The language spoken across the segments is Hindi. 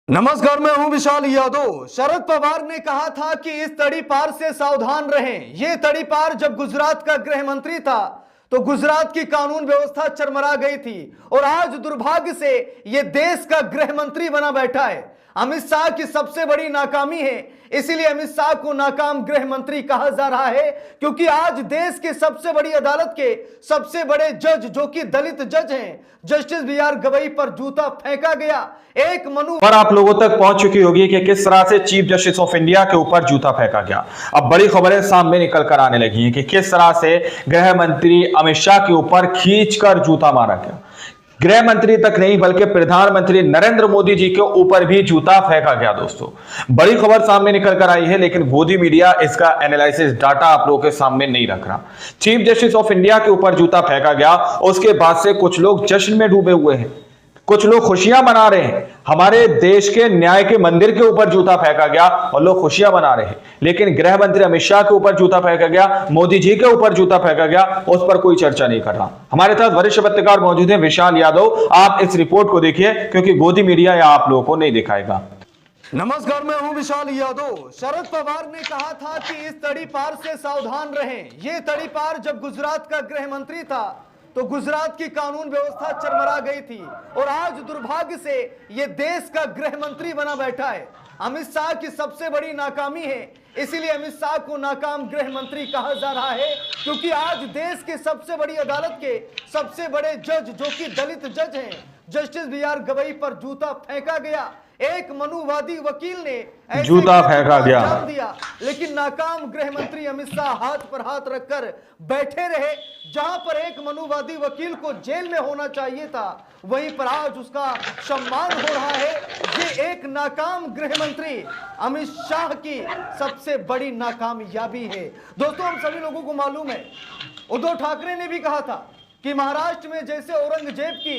नमस्कार, मैं हूं विशाल यादव। शरद पवार ने कहा था कि इस तड़ीपार से सावधान रहें। ये तड़ीपार जब गुजरात का गृह मंत्री था तो गुजरात की कानून व्यवस्था चरमरा गई थी और आज दुर्भाग्य से ये देश का गृह मंत्री बना बैठा है। अमित शाह की सबसे बड़ी नाकामी है, इसीलिए अमित शाह को नाकाम गृह मंत्री कहा जा रहा है, क्योंकि आज देश के सबसे बड़ी अदालत के सबसे बड़े जज जो कि दलित जज हैं, जस्टिस बी.आर. गवई पर जूता फेंका गया। एक मनु पर आप लोगों तक पहुंच चुकी होगी कि किस तरह से चीफ जस्टिस ऑफ इंडिया के ऊपर जूता फेंका गया। अब बड़ी खबरें सामने निकल कर आने लगी हैं कि किस तरह से गृह मंत्री अमित शाह के ऊपर खींचकर जूता मारा गया। गृह मंत्री तक नहीं बल्कि प्रधानमंत्री नरेंद्र मोदी जी के ऊपर भी जूता फेंका गया। दोस्तों, बड़ी खबर सामने निकल कर आई है, लेकिन गोदी मीडिया इसका एनालिसिस डाटा आप लोगों के सामने नहीं रख रहा। चीफ जस्टिस ऑफ इंडिया के ऊपर जूता फेंका गया, उसके बाद से कुछ लोग जश्न में डूबे हुए हैं, कुछ लोग खुशियां मना रहे हैं। हमारे देश के न्याय के मंदिर के ऊपर जूता फेंका गया और लोग खुशियां मना रहे हैं, लेकिन गृह मंत्री अमित शाह के ऊपर जूता फेंका गया, मोदी जी के ऊपर जूता फेंका गया, उस पर कोई चर्चा नहीं कर रहा। हमारे साथ वरिष्ठ पत्रकार मौजूद हैं, विशाल यादव। आप इस रिपोर्ट को देखिए, क्योंकि गोदी मीडिया या आप लोगों को नहीं दिखाएगा। नमस्कार, मैं हूं विशाल यादव। शरद पवार ने कहा था कि इस तड़ीपार से सावधान रहें। ये तड़ीपार जब गुजरात का गृह मंत्री था तो गुजरात की कानून व्यवस्था चरमरा गई थी और आज दुर्भाग्य से ये देश का गृह मंत्री बना बैठा है। अमित शाह की सबसे बड़ी नाकामी है, इसीलिए अमित शाह को नाकाम गृह मंत्री कहा जा रहा है, क्योंकि आज देश के सबसे बड़ी अदालत के सबसे बड़े जज जो कि दलित जज हैं, जस्टिस बी.आर. गवई पर जूता फेंका गया। एक मनुवादी वकील ने जूता फेंका गया दिया, लेकिन नाकाम गृह मंत्री अमित शाह हाथ पर हाथ रखकर बैठे रहे। जहां पर एक मनुवादी वकील को जेल में होना चाहिए था, वहीं पर आज उसका सम्मान हो रहा है। ये एक नाकाम गृह मंत्री अमित शाह की सबसे बड़ी नाकामयाबी है। दोस्तों, हम सभी लोगों को मालूम है, उद्धव ठाकरे ने भी कहा था कि महाराष्ट्र में जैसे औरंगजेब की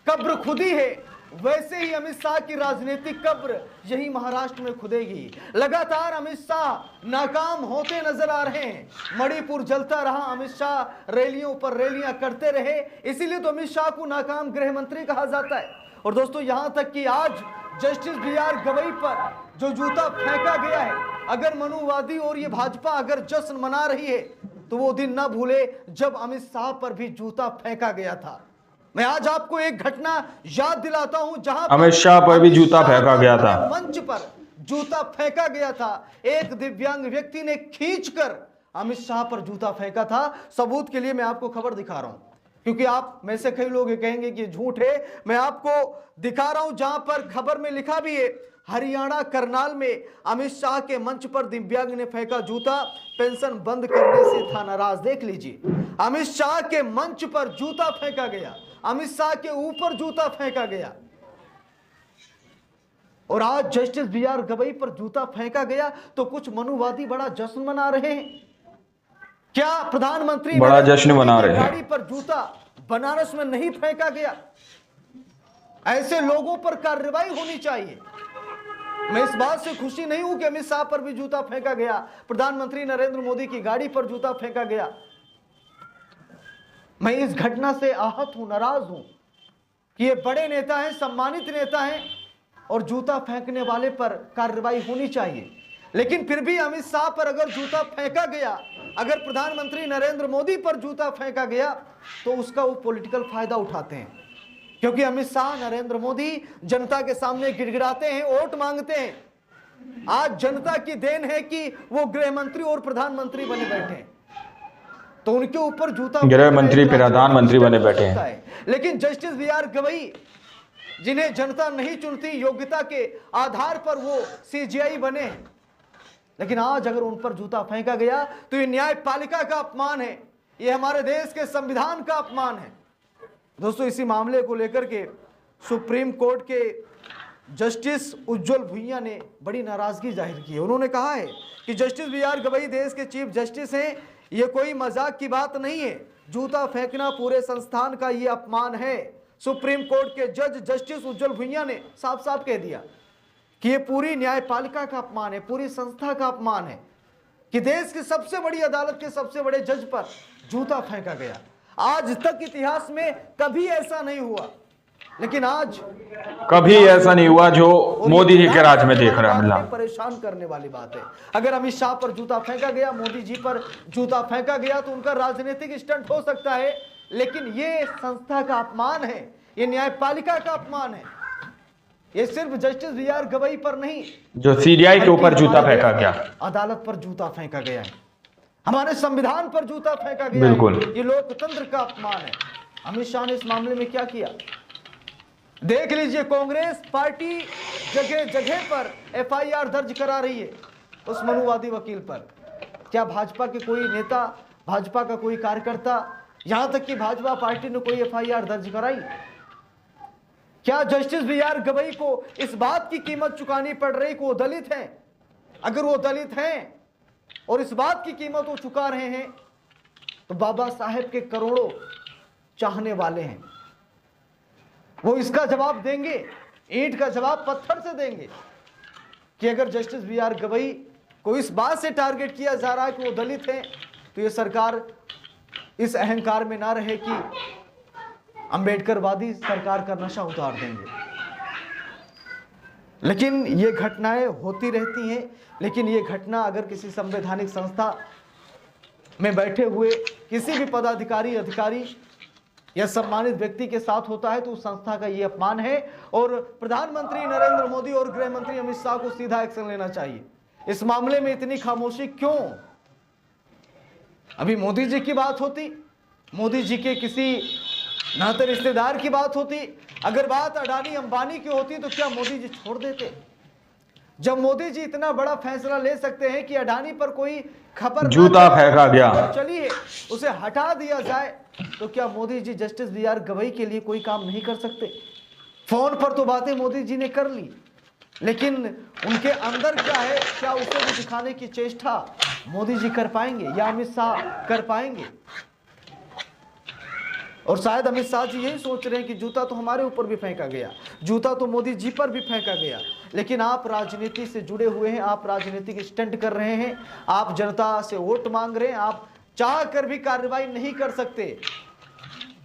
कब्र खुदी है, वैसे ही अमित शाह की राजनीतिक कब्र यही महाराष्ट्र में खुदेगी। लगातार अमित शाह नाकाम होते नजर आ रहे हैं। मणिपुर जलता रहा, अमित शाह रैलियों पर रैलियां करते रहे, इसीलिए तो अमित शाह को नाकाम गृह मंत्री कहा जाता है। और दोस्तों, यहां तक कि आज जस्टिस बी.आर. गवई पर जो जूता फेंका गया है, अगर मनुवादी और ये भाजपा अगर जश्न मना रही है तो वो दिन ना भूले जब अमित शाह पर भी जूता फेंका गया था। मैं आज आपको एक घटना याद दिलाता हूं जहां अमित शाह पर भी जूता फेंका गया था। मंच पर जूता फेंका गया था। एक दिव्यांग व्यक्ति ने खींचकर अमित शाह पर जूता फेंका था। सबूत के लिए मैं आपको खबर दिखा रहा हूं, क्योंकि आप में से कई लोग ये कहेंगे कि झूठ है। मैं आपको दिखा रहा हूं जहां पर खबर में लिखा भी है, हरियाणा करनाल में अमित शाह के मंच पर दिव्यांग ने फेंका जूता, पेंशन बंद करने से था नाराज। देख लीजिए, अमित शाह के मंच पर जूता फेंका गया, अमित शाह के ऊपर जूता फेंका गया, और आज जस्टिस बी.आर. गवई पर जूता फेंका गया तो कुछ मनुवादी बड़ा जश्न मना रहे हैं। क्या प्रधानमंत्री बड़ा जश्न मना रहे हैं? गाड़ी पर जूता बनारस में नहीं फेंका गया? ऐसे लोगों पर कार्रवाई होनी चाहिए। मैं इस बात से खुशी नहीं हूं कि अमित शाह पर भी जूता फेंका गया, प्रधानमंत्री नरेंद्र मोदी की गाड़ी पर जूता फेंका गया। मैं इस घटना से आहत हूं, नाराज हूं कि ये बड़े नेता हैं, सम्मानित नेता हैं, और जूता फेंकने वाले पर कार्रवाई होनी चाहिए। लेकिन फिर भी अमित शाह पर अगर जूता फेंका गया, अगर प्रधानमंत्री नरेंद्र मोदी पर जूता फेंका गया, तो उसका वो पॉलिटिकल फायदा उठाते हैं, क्योंकि अमित शाह, नरेंद्र मोदी जनता के सामने गिड़गिड़ाते हैं, वोट मांगते हैं। आज जनता की देन है कि वो गृह मंत्री और प्रधानमंत्री बने बैठे हैं, तो उनके ऊपर जूता गृह मंत्री प्रधानमंत्री बने बैठे हैं। लेकिन जस्टिस बी.आर. गवई, जिन्हें जनता नहीं चुनती, योग्यता के आधार पर वो सीजीआई बने, लेकिन आज अगर उन पर जूता फेंका गया तो ये न्यायपालिका का अपमान है, ये हमारे देश के संविधान का अपमान है। दोस्तों, इसी मामले को लेकर के सुप्रीम कोर्ट के जस्टिस उज्जवल भुइयां ने बड़ी नाराजगी जाहिर की है। उन्होंने कहा है कि जस्टिस बी.आर. गवई देश के चीफ जस्टिस हैं, ये कोई मजाक की बात नहीं है, जूता फेंकना पूरे संस्थान का ये अपमान है। सुप्रीम कोर्ट के जज जस्टिस उज्जवल भुइयां ने साफ साफ कह दिया कि ये पूरी न्यायपालिका का अपमान है, पूरी संस्था का अपमान है कि देश की सबसे बड़ी अदालत के सबसे बड़े जज पर जूता फेंका गया। आज तक इतिहास में कभी ऐसा नहीं हुआ लेकिन आज कभी ऐसा नहीं हुआ जो और ये मोदी जी के राज में प्रधानमंत्री देख रहा वाली मिला। बात परेशान करने वाली बात है। अगर अमित शाह पर जूता फेंका गया, मोदी जी पर जूता फेंका गया तो उनका राजनीतिक स्टंट हो सकता है, लेकिन ये संस्था का अपमान है, ये न्यायपालिका का अपमान है। ये सिर्फ जस्टिस बी.आर. गवई पर नहीं, जो सीबीआई के ऊपर जूता फेंका गया, अदालत पर जूता फेंका गया है, हमारे संविधान पर जूता फेंका गया बिल्कुल। है। ये लोकतंत्र का अपमान है। अमित शाह ने इस मामले में क्या किया देख लीजिए। कांग्रेस पार्टी जगह जगह पर एफआईआर दर्ज करा रही है उस मनुवादी वकील पर। क्या भाजपा के कोई नेता, भाजपा का कोई कार्यकर्ता, यहां तक कि भाजपा पार्टी ने कोई एफआईआर दर्ज कराई? क्या जस्टिस बी.आर. गवई को इस बात की कीमत चुकानी पड़ रही कि वो दलित हैं? अगर वो दलित हैं और इस बात की कीमत वो चुका रहे हैं तो बाबा साहेब के करोड़ों चाहने वाले हैं, वो इसका जवाब देंगे, ईंट का जवाब पत्थर से देंगे कि अगर जस्टिस बी.आर. गवई को इस बात से टारगेट किया जा रहा है कि वो दलित हैं तो ये सरकार इस अहंकार में ना रहे कि अंबेडकरवादी सरकार का नशा उतार देंगे। लेकिन ये घटनाएं होती रहती हैं। लेकिन ये घटना अगर किसी संवैधानिक संस्था में बैठे हुए किसी भी पदाधिकारी, अधिकारी या सम्मानित व्यक्ति के साथ होता है तो उस संस्था का ये अपमान है और प्रधानमंत्री नरेंद्र मोदी और गृह मंत्री अमित शाह को सीधा एक्शन लेना चाहिए। इस मामले में इतनी खामोशी क्यों? अभी मोदी जी की बात होती, मोदी जी के किसी नाते रिश्तेदार की बात होती, अगर बात अडानी अंबानी की होती तो क्या मोदी जी छोड़ देते? जब मोदी जी इतना बड़ा फैसला ले सकते हैं कि अडानी पर कोई खबर जूता फेंका गया, चली है उसे हटा दिया जाए, तो क्या मोदी जी जस्टिस बी.आर. गवई के लिए कोई काम नहीं कर सकते? फोन पर तो बातें मोदी जी ने कर ली, लेकिन उनके अंदर क्या है, क्या उसे भी दिखाने की चेष्टा मोदी जी कर पाएंगे या अमित शाह कर पाएंगे? और शायद अमित शाह जी यही सोच रहे हैं कि जूता तो हमारे ऊपर भी फेंका गया, जूता तो मोदी जी पर भी फेंका गया, लेकिन आप राजनीति से जुड़े हुए हैं, आप राजनीतिक स्टंट कर रहे हैं, आप जनता से वोट मांग रहे हैं, आप चाह कर भी कार्रवाई नहीं कर सकते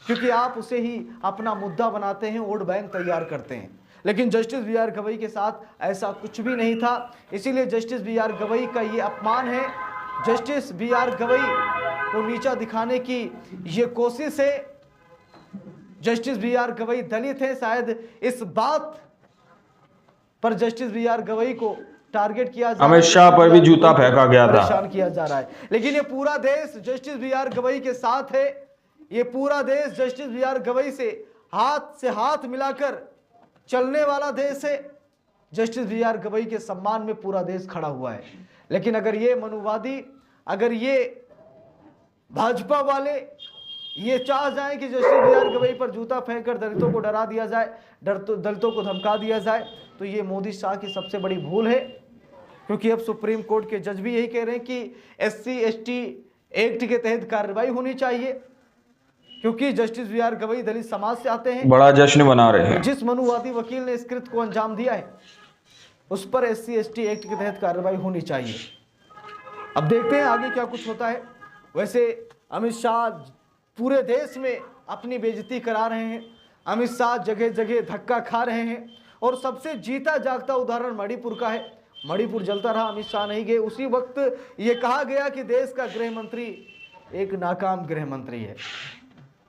क्योंकि आप उसे ही अपना मुद्दा बनाते हैं, वोट बैंक तैयार करते हैं। लेकिन जस्टिस बी.आर. गवई के साथ ऐसा कुछ भी नहीं था, इसीलिए जस्टिस बी.आर. गवई का ये अपमान है। Justice B R. गवई को नीचा दिखाने की ये कोशिश है। Justice B R. गवई दलित है, शायद इस बात पर जस्टिस बी.आर. गवई को टारगेट किया जा रहा है, अमित शाह पर भी जूता फेंका गया था, परेशान किया जा रहा है। लेकिन ये पूरा देश जस्टिस बी.आर. गवई के साथ है, ये पूरा देश जस्टिस बी.आर. गवई से हाथ मिलाकर चलने वाला देश है। Justice B R. गवई के सम्मान में पूरा देश खड़ा हुआ है। लेकिन अगर ये मनुवादी, अगर ये भाजपा वाले ये चाह जाए कि जस्टिस बी.आर. गवई पर जूता फेंककर दलितों को डरा दिया जाए, दलितों को धमका दिया जाए, तो ये मोदी शाह की सबसे बड़ी भूल है। क्योंकि अब सुप्रीम कोर्ट के जज भी यही कह रहे हैं कि SC/ST एक्ट के तहत कार्रवाई होनी चाहिए, क्योंकि जस्टिस बी.आर. गवई दलित समाज से आते हैं। बड़ा जश्न मना रहे हैं। जिस मनुवादी वकील ने इस कृत्य को अंजाम दिया है उस पर SC/ST एक्ट के तहत कार्रवाई होनी चाहिए। अब देखते हैं आगे क्या कुछ होता है। वैसे अमित शाह पूरे देश में अपनी बेइज्जती करा रहे हैं, अमित शाह जगह जगह धक्का खा रहे हैं और सबसे जीता जागता उदाहरण मणिपुर का है। मणिपुर जलता रहा, अमित शाह नहीं गए। उसी वक्त ये कहा गया कि देश का गृह मंत्री एक नाकाम गृह मंत्री है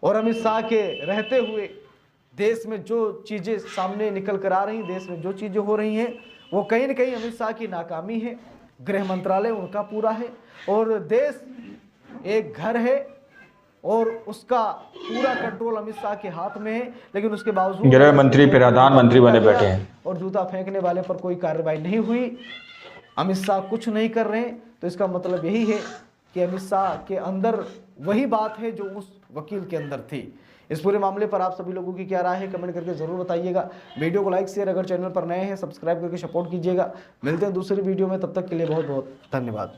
और अमित शाह के रहते हुए देश में जो चीज़ें सामने निकल कर आ रही, देश में जो चीज़ें हो रही हैं वो कहीं न कहीं अमित शाह की नाकामी है। गृह मंत्रालय उनका पूरा है और देश एक घर है और उसका पूरा कंट्रोल अमित शाह के हाथ में है, लेकिन उसके बावजूद गृह मंत्री प्रधानमंत्री बने बैठे हैं और जूता फेंकने वाले पर कोई कार्रवाई नहीं हुई। अमित शाह कुछ नहीं कर रहे हैं, तो इसका मतलब यही है कि अमित शाह के अंदर वही बात है जो उस वकील के अंदर थी। इस पूरे मामले पर आप सभी लोगों की क्या राय है कमेंट करके जरूर बताइएगा। वीडियो को लाइक शेयर, अगर चैनल पर नए हैं सब्सक्राइब करके सपोर्ट कीजिएगा। मिलते हैं दूसरी वीडियो में, तब तक के लिए बहुत बहुत धन्यवाद।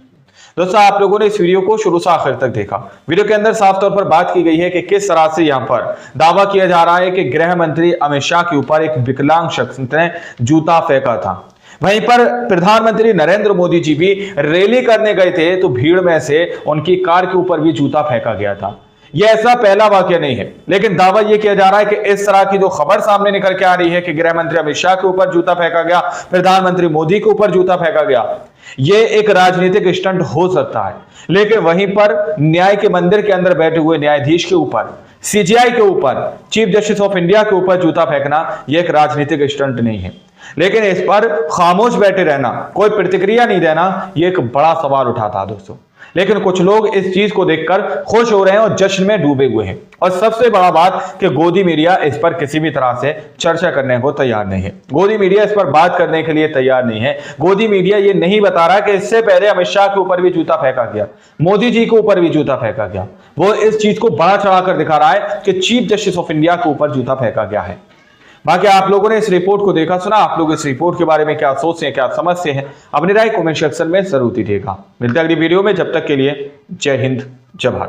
दोस्तों, आप लोगों ने इस वीडियो को शुरू से आखिर तक देखा। वीडियो के अंदर साफ तौर पर बात की गई है कि किस तरह से यहां पर दावा किया जा रहा है कि गृह मंत्री अमित शाह के ऊपर एक विकलांग शख्स ने जूता फेंका था। वहीं पर प्रधानमंत्री नरेंद्र मोदी जी भी रैली करने गए थे तो भीड़ में से उनकी कार के ऊपर भी जूता फेंका गया था। ये ऐसा पहला वाकया नहीं है, लेकिन दावा यह किया जा रहा है कि इस तरह की जो खबर सामने निकल के आ रही है कि गृह मंत्री अमित शाह के ऊपर जूता फेंका गया, प्रधानमंत्री मोदी के ऊपर जूता फेंका गया, ये एक राजनीतिक स्टंट हो सकता है। लेकिन वहीं पर न्याय के मंदिर के अंदर बैठे हुए न्यायाधीश के ऊपर, सीजेआई के ऊपर, चीफ जस्टिस ऑफ इंडिया के ऊपर जूता फेंकना यह एक राजनीतिक स्टंट नहीं है। लेकिन इस पर खामोश बैठे रहना, कोई प्रतिक्रिया नहीं देना, यह एक बड़ा सवाल उठाता है दोस्तों। लेकिन कुछ लोग इस चीज को देखकर खुश हो रहे हैं और जश्न में डूबे हुए हैं। और सबसे बड़ा बात कि गोदी मीडिया इस पर किसी भी तरह से चर्चा करने को तैयार नहीं है। गोदी मीडिया इस पर बात करने के लिए तैयार नहीं है। गोदी मीडिया ये नहीं बता रहा कि इससे पहले अमित शाह के ऊपर भी जूता फेंका गया, मोदी जी के ऊपर भी जूता फेंका गया। वो इस चीज को बढ़ा चढ़ाकर दिखा रहा है कि चीफ जस्टिस ऑफ इंडिया के ऊपर जूता फेंका गया है। बाकी आप लोगों ने इस रिपोर्ट को देखा सुना, आप लोग इस रिपोर्ट के बारे में क्या सोचते हैं, क्या समझते हैं, अपनी राय कमेंट सेक्शन में जरूर दीजिएगा। मिलते हैं अगली वीडियो में, जब तक के लिए जय हिंद, जय भारत।